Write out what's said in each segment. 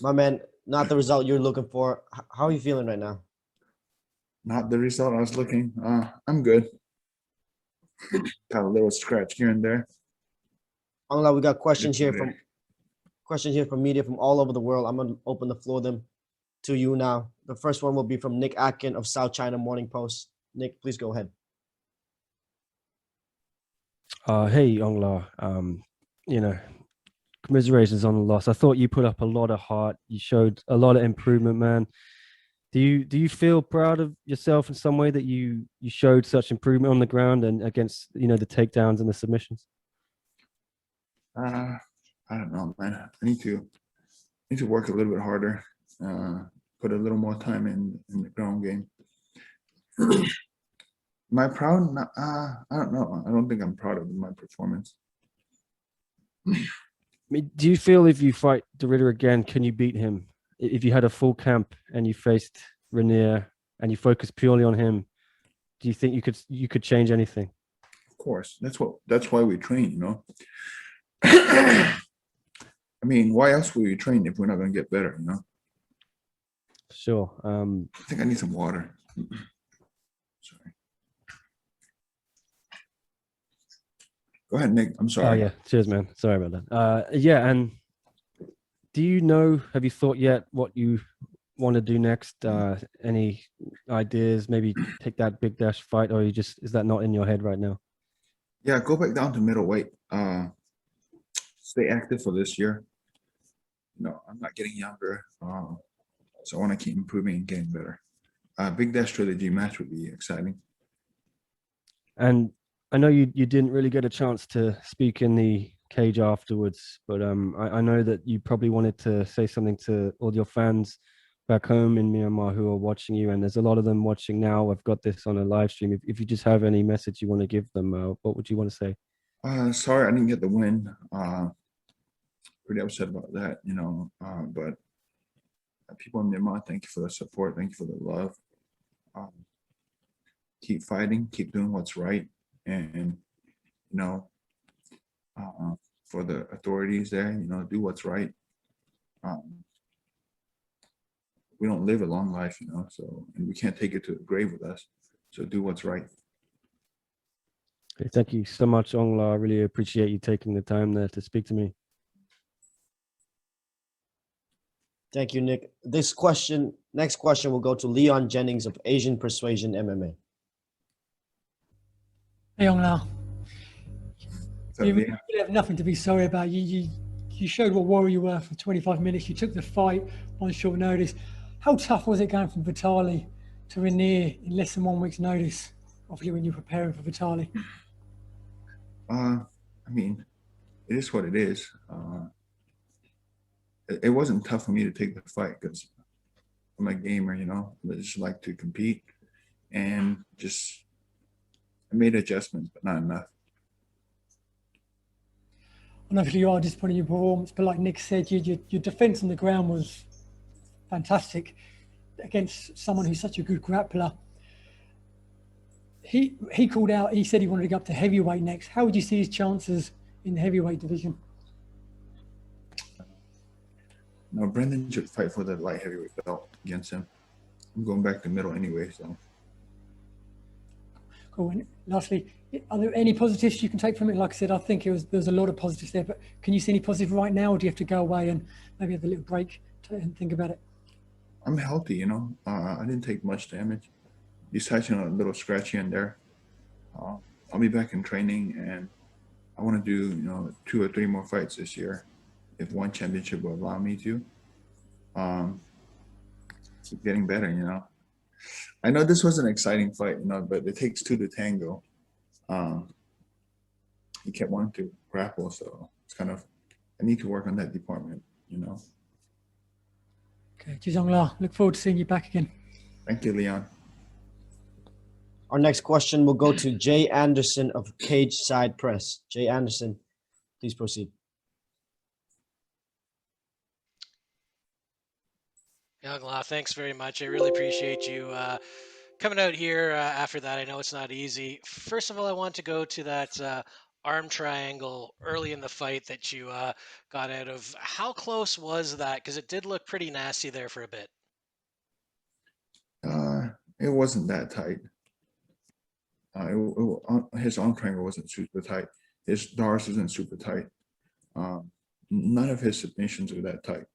My man, not the result you're looking for. How are you feeling right now? Not the result I was looking. I'm good. Got a little scratch here and there. Ong Law, we got It's okay. questions here from media from all over the world. I'm gonna open the floor them to you now. The first one will be from Nick Atkin of South China Morning Post. Nick, please go ahead. Hey, Ong Law. You know, commiserations on the loss. I thought you put up a lot of heart. You showed a lot of improvement, man. Do you feel proud of yourself in some way that you showed such improvement on the ground and against the takedowns and the submissions? I don't know, man. I need to work a little bit harder. Put a little more time in the ground game. Am I proud? I don't know. I don't think I'm proud of my performance. I mean, do you feel if you fight DeRidder again, can you beat him? If you had a full camp and you faced Rainier and you focused purely on him, do you think you could change anything? Of course, that's why we train. I mean, why else would we train if we're not going to get better? Sure. I think I need some water. Sorry. Go ahead, Nick. I'm sorry. Oh yeah, cheers, man. Sorry about that. Yeah, and have you thought yet what you want to do next? Any ideas? Maybe take that big dash fight, or is that not in your head right now? Yeah, go back down to middleweight. Stay active for this year. I'm not getting younger, so I want to keep improving and getting better. Big dash trilogy match would be exciting. And I know you didn't really get a chance to speak in the cage afterwards, but I know that you probably wanted to say something to all your fans back home in Myanmar who are watching you, and there's a lot of them watching now. I've got this on a live stream. If you just have any message you want to give them, what would you want to say? Sorry I didn't get the win. Pretty upset about that, but people in Myanmar, thank you for the support. Thank you for the love. Keep fighting, keep doing what's right. And, for the authorities there, do what's right. We don't live a long life, and we can't take it to the grave with us. So do what's right. Okay, thank you so much, Ong Law. I really appreciate you taking the time there to speak to me. Thank you, Nick. Next question will go to Leon Jennings of Asian Persuasion MMA. Hey, Ong Law. You really have nothing to be sorry about. You showed what warrior you were for 25 minutes. You took the fight on short notice. How tough was it going from Vitali to Rainier in less than 1 week's notice, obviously when you're preparing for Vitali? I mean, it is what it is. It wasn't tough for me to take the fight because I'm a gamer, I just like to compete, and I made adjustments, but not enough. And obviously you are disappointed in your performance, but like Nick said, your defense on the ground was fantastic against someone who's such a good grappler. He called out, he said he wanted to go up to heavyweight next. How would you see his chances in the heavyweight division? No, Brendan should fight for the light heavyweight belt against him. I'm going back to middle anyway, so. Cool. And lastly, are there any positives you can take from it? Like I said, I think there's a lot of positives there, but can you see any positive right now, or do you have to go away and maybe have a little break and think about it? I'm healthy, I didn't take much damage. Besides, a little scratch here and there. I'll be back in training, and I want to do, 2 or 3 more fights this year, if one championship will allow me to. Keep getting better, I know this was an exciting fight, but it takes 2 to tango. He kept wanting to grapple, so it's I need to work on that department, Okay, cheers, Ong Law. Look forward to seeing you back again. Thank you, Leon. Our next question will go to Jay Anderson of Cage Side Press. Jay Anderson, please proceed. Ong Law, thanks very much. I really appreciate you coming out here after that. I know it's not easy. First of all, I want to go to that arm triangle early in the fight that you got out of. How close was that? Because it did look pretty nasty there for a bit. It wasn't that tight. His arm triangle wasn't super tight. His Doris wasn't super tight. None of his submissions are that tight.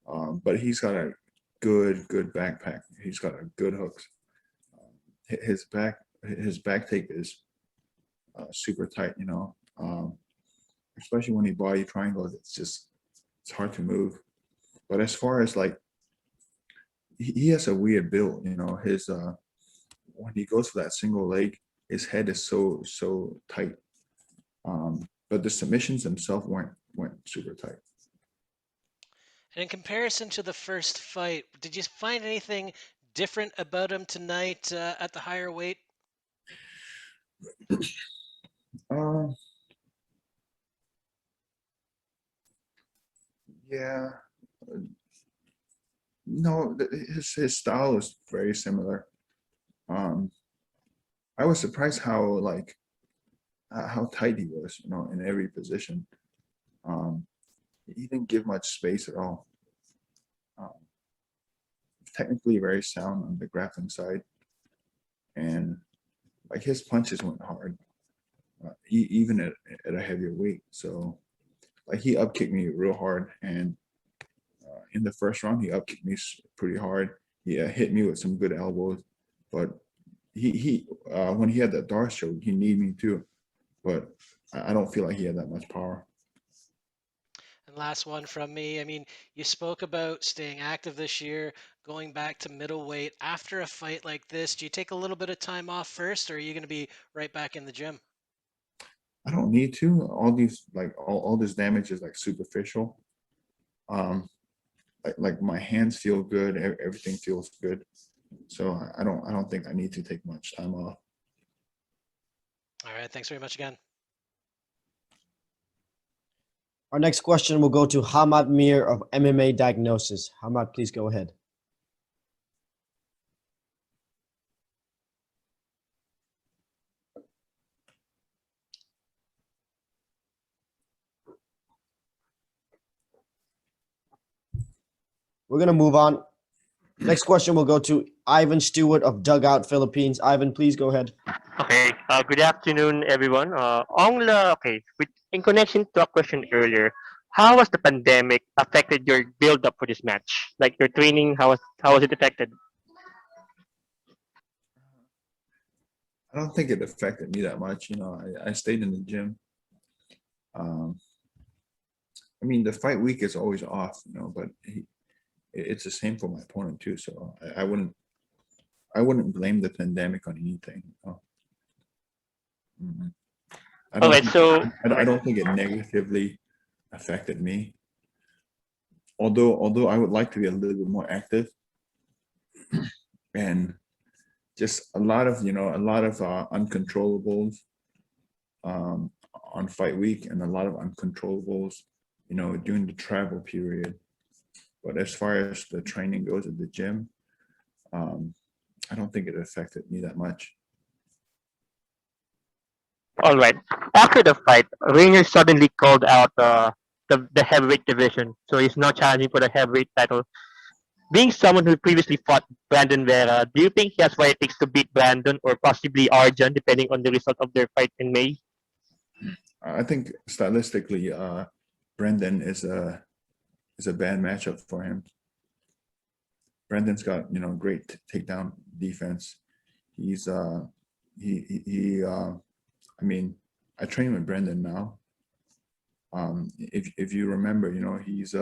But he's got a good backpack. He's got a good hooks. His back take is super tight, you know. Especially when he body triangles, it's hard to move. But as far as like, he has a weird build, you know. His when he goes for that single leg, his head is so tight. But the submissions themselves weren't super tight. And in comparison to the first fight, did you find anything different about him tonight at the higher weight? Yeah. No, his style is very similar. I was surprised how tight he was, you know, in every position. He didn't give much space at all. Technically very sound on the grappling side, and like his punches went hard, even at a heavier weight. So like he upkicked me real hard, and in the first round he upkicked me pretty hard. He hit me with some good elbows, but he when he had that Darce choke, he kneed me too, but I don't feel like he had that much power. And last one from me. I mean, you spoke about staying active this year, going back to middleweight. After a fight like this, do you take a little bit of time off first, or are you going to be right back in the gym? I don't need to. All these all this damage is like superficial. Like my hands feel good, everything feels good. So I don't think I need to take much time off. All right. Thanks very much again. Our next question will go to Hamad Mir of MMA Diagnosis. Hamad, please go ahead. We're going to move on. Next question will go to Ivan Stewart of Dugout Philippines. Ivan, please go ahead. Okay. Good afternoon, everyone. Ong La, okay. In connection to a question earlier, how was the pandemic affected your build up for this match? Like your training, how was it affected? I don't think it affected me that much. You know, I stayed in the gym. I mean, the fight week is always off, you know, but it's the same for my opponent too. So I wouldn't blame the pandemic on anything. You know? I don't think it negatively affected me. Although I would like to be a little bit more active, and just a lot of uncontrollables on fight week, and a lot of uncontrollables, you know, during the travel period. But as far as the training goes at the gym, I don't think it affected me that much. All right. After the fight, Rainier suddenly called out the heavyweight division, so he's now challenging for the heavyweight title. Being someone who previously fought Brandon Vera, do you think he has what it takes to beat Brandon or possibly Arjun, depending on the result of their fight in May? I think stylistically, Brendan is a bad matchup for him. Brendan's got, you know, great takedown defense. He's I mean, I train with Brendan now. If you remember, you know, he's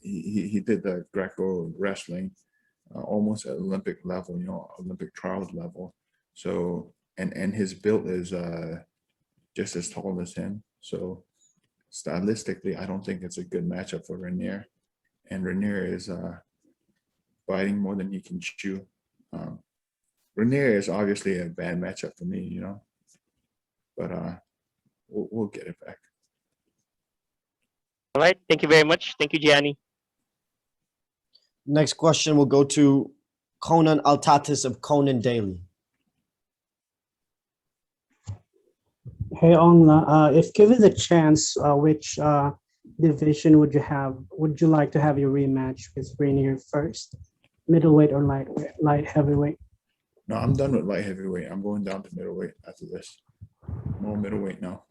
he did the Greco wrestling almost at Olympic level, you know, Olympic trials level. So and his build is just as tall as him. So stylistically, I don't think it's a good matchup for Rainier. And Rainier is biting more than he can chew. Rainier is obviously a bad matchup for me, you know, but we'll get it back. All right. Thank you very much. Thank you, Gianni. Next question will go to Conan Altatis of Conan Daily. Hey Ong La, if given the chance, which division would you like to have your rematch with Rainier first? Middleweight or light heavyweight? No, I'm done with light heavyweight. I'm going down to middleweight after this. More middleweight now.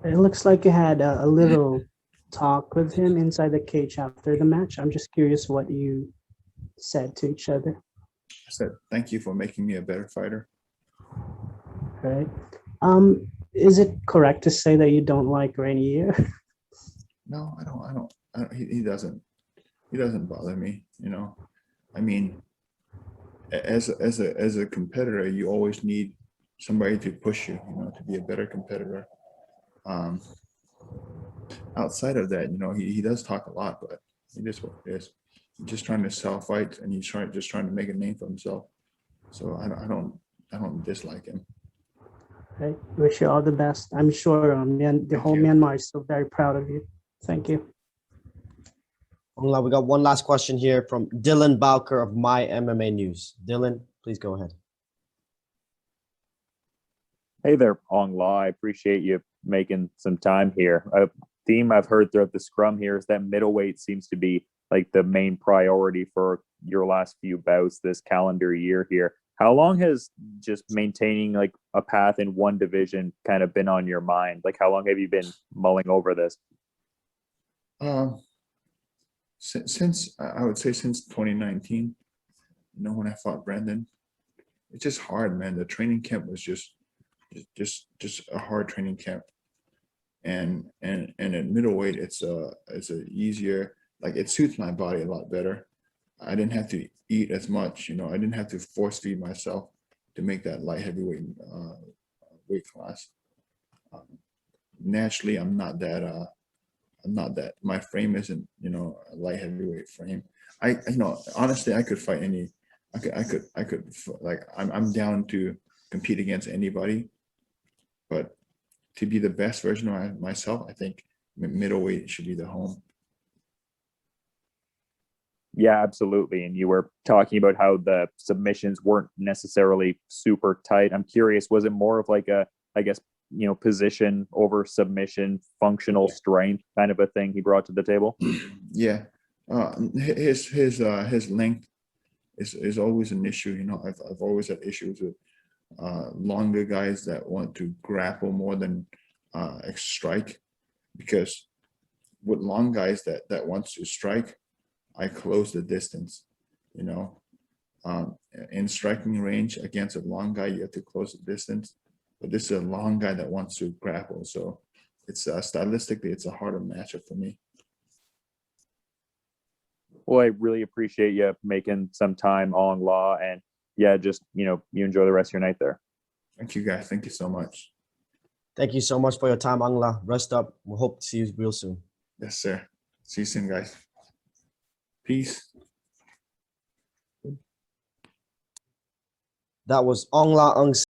It looks like you had a little talk with him inside the cage after the match. I'm just curious what you said to each other. I said, thank you for making me a better fighter. Right. Is it correct to say that you don't like Rainier? No, I don't. He doesn't bother me. You know, I mean, as a competitor, you always need somebody to push you. You know, to be a better competitor. Outside of that, you know, he does talk a lot, but it is what it is. He's just trying to sell fights, and he's trying to make a name for himself. So I don't dislike him. Right. Wish you all the best. I'm sure the whole you. Myanmar is so very proud of you. Thank you. Ong La, we got one last question here from Dylan Bowker of My MMA News. Dylan, please go ahead. Hey there, Ong Law. I appreciate you making some time here. A theme I've heard throughout the scrum here is that middleweight seems to be like the main priority for your last few bouts this calendar year here. How long has just maintaining like a path in one division kind of been on your mind? Like, how long have you been mulling over this? Since I would say since 2019, you know, when I fought Brandon, it's just hard, man. The training camp was just a hard training camp, and at middleweight, it's a easier, like it suits my body a lot better. I didn't have to eat as much, you know. I didn't have to force feed myself to make that light heavyweight weight class. Naturally, I'm not that. My frame isn't, you know, a light heavyweight frame. You know, honestly, I could fight any. I could like I'm down to compete against anybody, but to be the best version of myself, I think middleweight should be the home. Yeah, absolutely. And you were talking about how the submissions weren't necessarily super tight. I'm curious, was it more of like a, I guess, you know, position over submission, functional strength kind of a thing he brought to the table? Yeah, his length is always an issue. You know, I've always had issues with longer guys that want to grapple more than strike, because with long guys that wants to strike, I close the distance. You know, in striking range against a long guy, you have to close the distance. But this is a long guy that wants to grapple, so it's stylistically, it's a harder matchup for me. Well, I really appreciate you making some time, Ong Law, and yeah, just, you know, you enjoy the rest of your night there. Thank you, guys. Thank you so much. Thank you so much for your time, Ong La. Rest up. We'll hope to see you real soon. Yes, sir. See you soon, guys. Peace. That was Ong La N